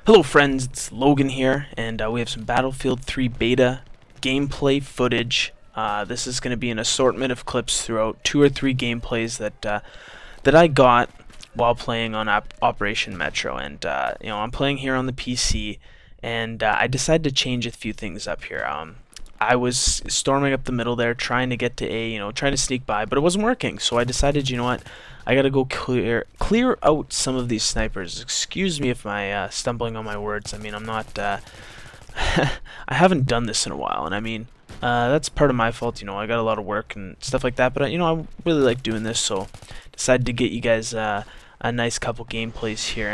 Hello friends, it's Logan here, and we have some Battlefield 3 beta gameplay footage. This is going to be an assortment of clips throughout 2 or 3 gameplays that I got while playing on Operation Metro, and I'm playing here on the PC, and I decided to change a few things up here. I was storming up the middle there, trying to get to A, trying to sneak by, but it wasn't working. So I decided, you know what, I gotta go clear out some of these snipers. Excuse me if I stumbling on my words. I mean, I'm not. I haven't done this in a while, and I mean, that's part of my fault. I got a lot of work and stuff like that, but I really like doing this, so decided to get you guys a nice couple gameplays here,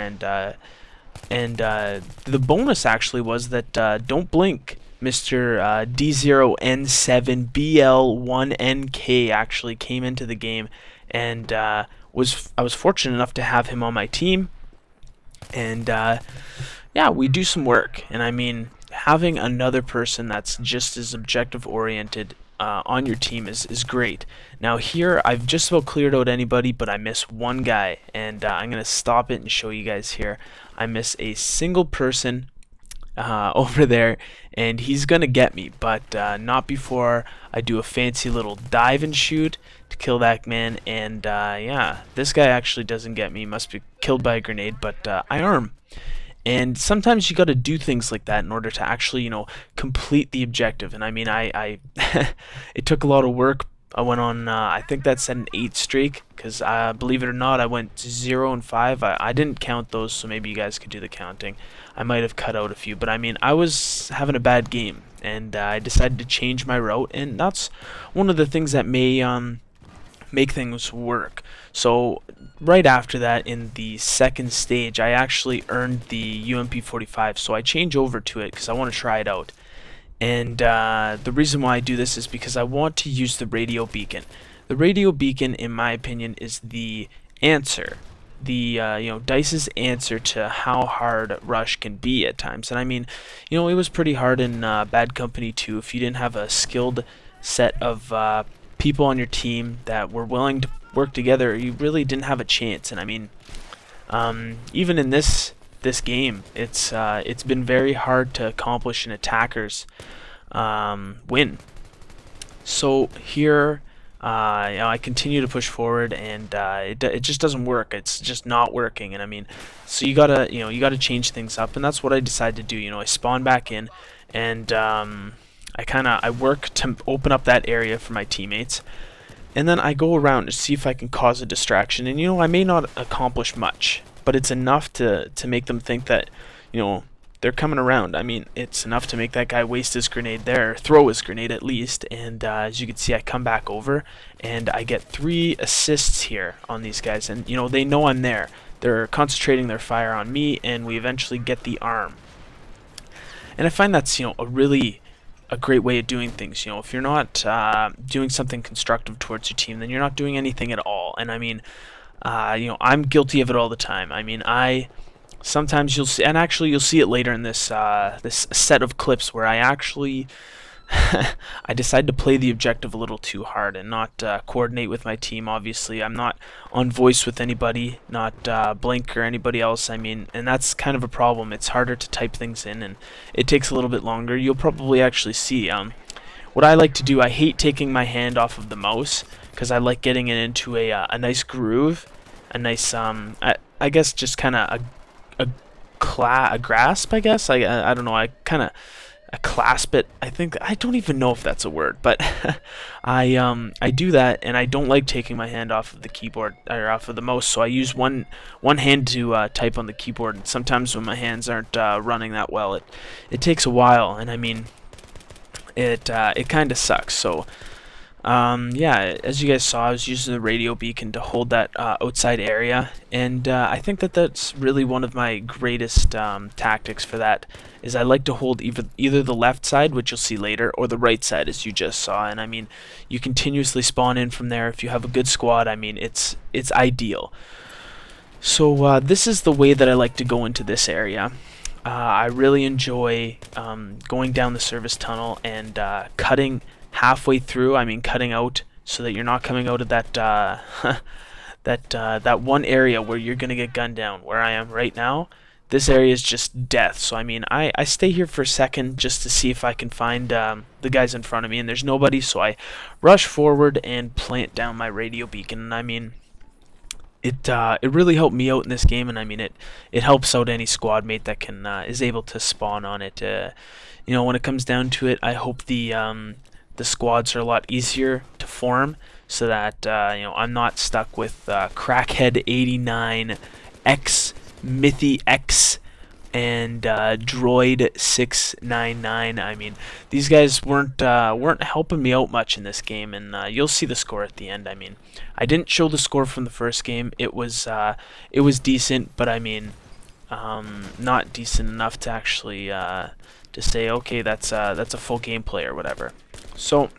and the bonus actually was that don't blink. Mr. D0N7BL1NK actually came into the game, and I was fortunate enough to have him on my team, and yeah, we do some work. And I mean, having another person that's just as objective oriented on your team is great. Now here I've just about cleared out anybody, but I miss one guy, and I'm gonna stop it and show you guys here. I miss a single person over there, and he's gonna get me, but not before I do a fancy little dive and shoot to kill that man. And yeah, this guy actually doesn't get me, must be killed by a grenade, but I arm. And sometimes you got to do things like that in order to actually complete the objective. And I mean, I it took a lot of work. I went on I think that's an 8 streak, because believe it or not, I went 0 and 5. I didn't count those, so maybe you guys could do the counting. I might have cut out a few, but I mean, I was having a bad game, and I decided to change my route, and that's one of the things that may make things work. So right after that, in the second stage, I actually earned the UMP45, so I change over to it because I want to try it out. And the reason why I do this is because I want to use the radio beacon. The radio beacon, in my opinion, is the answer. The DICE's answer to how hard Rush can be at times. And I mean, it was pretty hard in Bad Company 2. If you didn't have a skilled set of people on your team that were willing to work together, you really didn't have a chance. And I mean, even in this game, it's been very hard to accomplish an attacker's win. So here, I continue to push forward, and it just doesn't work. It's just not working. And I mean, so you gotta change things up, and that's what I decided to do. I spawn back in, and I work to open up that area for my teammates, and then I go around to see if I can cause a distraction. And I may not accomplish much, but it's enough to make them think that they're coming around. I mean, it's enough to make that guy waste his grenade there, throw his grenade at least. And as you can see, I come back over, and I get 3 assists here on these guys, and they know I'm there. They're concentrating their fire on me, and we eventually get the arm. And I find that's a great way of doing things. If you're not doing something constructive towards your team, then you're not doing anything at all. And I mean, I'm guilty of it all the time. I mean, sometimes you'll see, and actually you'll see it later in this this set of clips, where I actually I decide to play the objective a little too hard and not coordinate with my team. Obviously, I'm not on voice with anybody, not Blink or anybody else. I mean, and that's kind of a problem. It's harder to type things in, and it takes a little bit longer. You'll probably actually see what I like to do. I hate taking my hand off of the mouse, because I like getting it into a nice groove, a nice I guess just kind of a grasp, I guess. I don't know. I kind of clasp it. I don't even know if that's a word, but I do that, and I don't like taking my hand off of the keyboard or off of the mouse. So I use one hand to type on the keyboard, and sometimes when my hands aren't running that well, it takes a while, and I mean, it kind of sucks. So yeah, as you guys saw, I was using the radio beacon to hold that outside area, and I think that's really one of my greatest tactics for that, is I like to hold either the left side, which you'll see later, or the right side, as you just saw. And I mean, you continuously spawn in from there. If you have a good squad, I mean, it's ideal. So this is the way that I like to go into this area. I really enjoy going down the service tunnel and cutting halfway through. I mean, cutting out so that you're not coming out of that that one area where you're gonna get gunned down. Where I am right now, this area is just death. So I mean, I stay here for a second just to see if I can find the guys in front of me, and there's nobody, so I rush forward and plant down my radio beacon. And I mean, it really helped me out in this game, and I mean, it helps out any squad mate that can is able to spawn on it. You know, when it comes down to it, I hope the squads are a lot easier to form, so that you know, I'm not stuck with Crackhead 89, X Mithy X, and Droid 699. I mean, these guys weren't helping me out much in this game, and you'll see the score at the end. I mean, I didn't show the score from the first game. It was decent, but I mean, not decent enough to actually to say, okay, that's a full gameplay or whatever. So,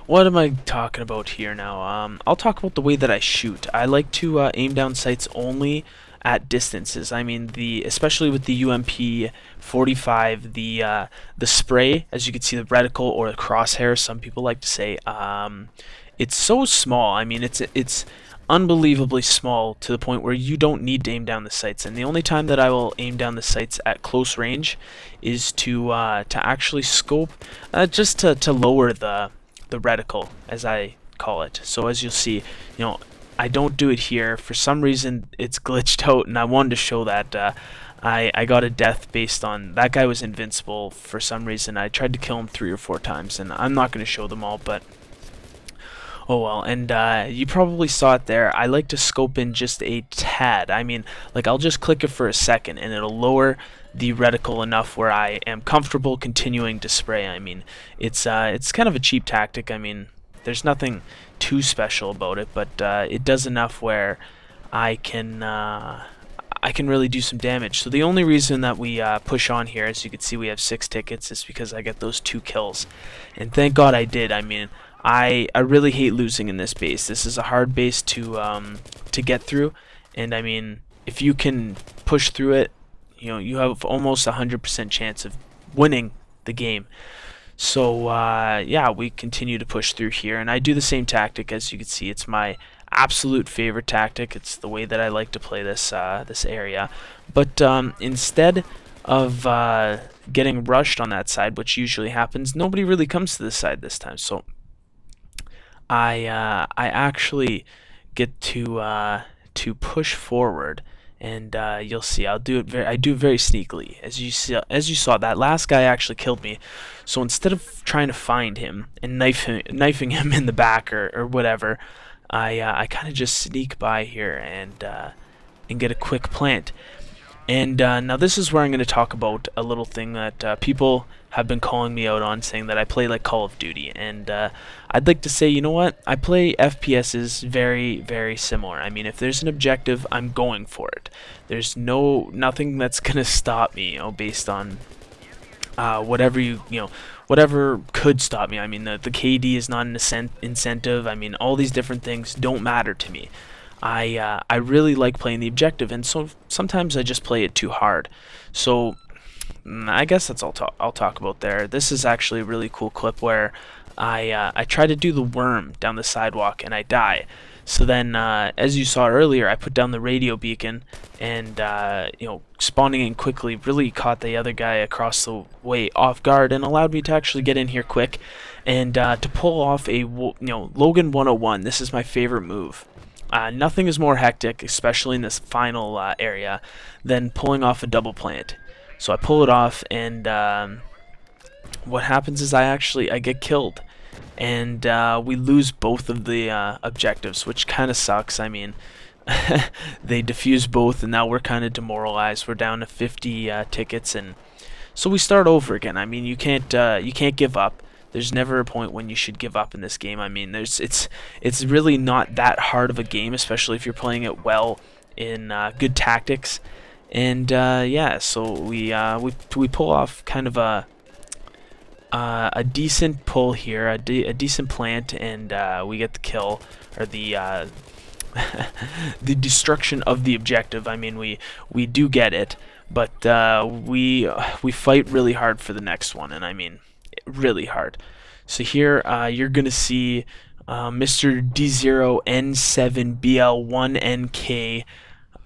what am I talking about here now? I'll talk about the way that I shoot. I like to aim down sights only at distances. I mean, especially with the UMP 45, the spray, as you can see, the reticle or the crosshair, some people like to say, it's so small. I mean, it's unbelievably small to the point where you don't need to aim down the sights. And the only time that I will aim down the sights at close range is to actually scope, just to lower the reticle, as I call it. So as you'll see, you know, I don't do it here. For some reason, it's glitched out, and I wanted to show that I got a death based on that guy was invincible for some reason. I tried to kill him 3 or 4 times, and I'm not going to show them all, but oh well. And you probably saw it there. I like to scope in just a tad. I mean, like, I'll just click it for a second, and it'll lower the reticle enough where I am comfortable continuing to spray. I mean, it's kind of a cheap tactic. I mean, there's nothing too special about it, but it does enough where I can really do some damage. So the only reason that we push on here, as you can see, we have 6 tickets, is because I get those 2 kills, and thank God I did. I mean, I really hate losing in this base. This is a hard base to get through, and I mean, if you can push through it, you know, you have almost 100% chance of winning the game. So yeah, we continue to push through here, and I do the same tactic. As you can see, it's my absolute favorite tactic. It's the way that I like to play this this area. But instead of getting rushed on that side, which usually happens, nobody really comes to this side this time. So I actually get to push forward. And you'll see, I do it very sneakily. As you saw, that last guy actually killed me. So instead of trying to find him and knifing him in the back or whatever, I kind of just sneak by here and get a quick plant. And now this is where I'm going to talk about a little thing that people have been calling me out on, saying that I play like Call of Duty. And I'd like to say, you know what? I play FPSs very, very similar. I mean, if there's an objective, I'm going for it. There's nothing that's going to stop me, you know, based on whatever could stop me. I mean, the KD is not an incentive. I mean, all these different things don't matter to me. I really like playing the objective, and so sometimes I just play it too hard. So I guess that's all I'll talk about there. This is actually a really cool clip where I try to do the worm down the sidewalk and I die. So then, as you saw earlier, I put down the radio beacon, and you know, spawning in quickly really caught the other guy across the way off guard and allowed me to actually get in here quick and to pull off a Logan 101. This is my favorite move. Nothing is more hectic, especially in this final area, than pulling off a double plant. So I pull it off, and what happens is I get killed, and we lose both of the objectives, which kind of sucks. I mean, they defuse both, and now we're kind of demoralized. We're down to 50 tickets, and so we start over again. I mean, you can't give up. There's never a point when you should give up in this game. I mean, it's really not that hard of a game, especially if you're playing it well in good tactics. And yeah, so we pull off kind of a decent pull here, a decent plant, and we get the kill, or the the destruction of the objective. I mean, we do get it, but we fight really hard for the next one, and I mean, really hard. So here you're gonna see Mr. D0N7BL1NK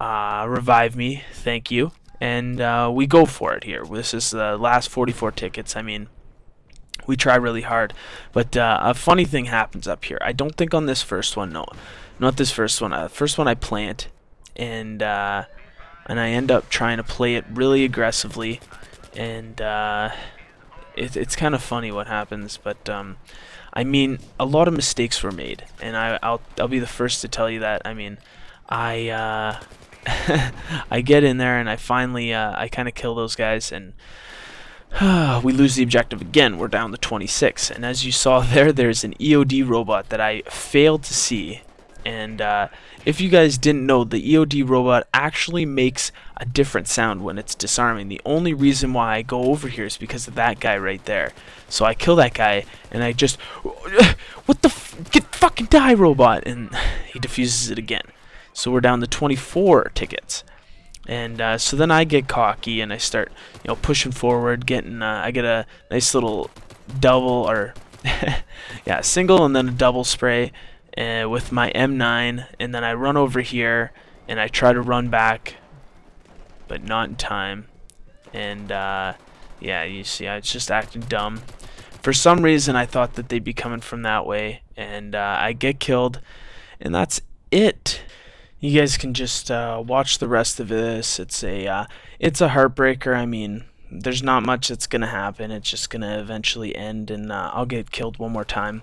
revive me. Thank you. And we go for it here. This is the last 44 tickets. I mean, we try really hard. But a funny thing happens up here. I don't think on this first one. No, not this first one. First one I plant, and I end up trying to play it really aggressively, and it's kind of funny what happens. But I mean, a lot of mistakes were made, and I'll be the first to tell you that. I mean, I I get in there and I finally I kind of kill those guys, and we lose the objective again. We're down to 26, and as you saw there, there's an EOD robot that I failed to see. And if you guys didn't know, the EOD robot actually makes a different sound when it's disarming. The only reason why I go over here is because of that guy right there. So I kill that guy, and I just, what the get fucking die, robot, and he defuses it again. So we're down to 24 tickets. And so then I get cocky and I start, pushing forward, getting I get a nice little double, or yeah, single and then a double spray with my M9, and then I run over here and I try to run back, but not in time. And yeah, you see, I was just acting dumb. For some reason, I thought that they'd be coming from that way, and I get killed, and that's it. You guys can just watch the rest of this. It's a heartbreaker. I mean, there's not much that's gonna happen. It's just gonna eventually end, and I'll get killed one more time.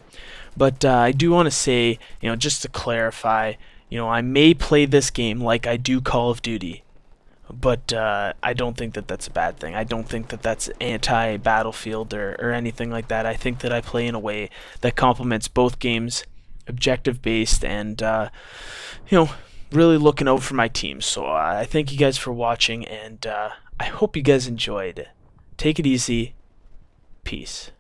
But I do want to say, just to clarify, I may play this game like I do Call of Duty, but I don't think that that's a bad thing. I don't think that that's anti-Battlefield or anything like that. I think that I play in a way that complements both games, objective-based, and really looking out for my team. So I thank you guys for watching, and I hope you guys enjoyed. Take it easy. Peace.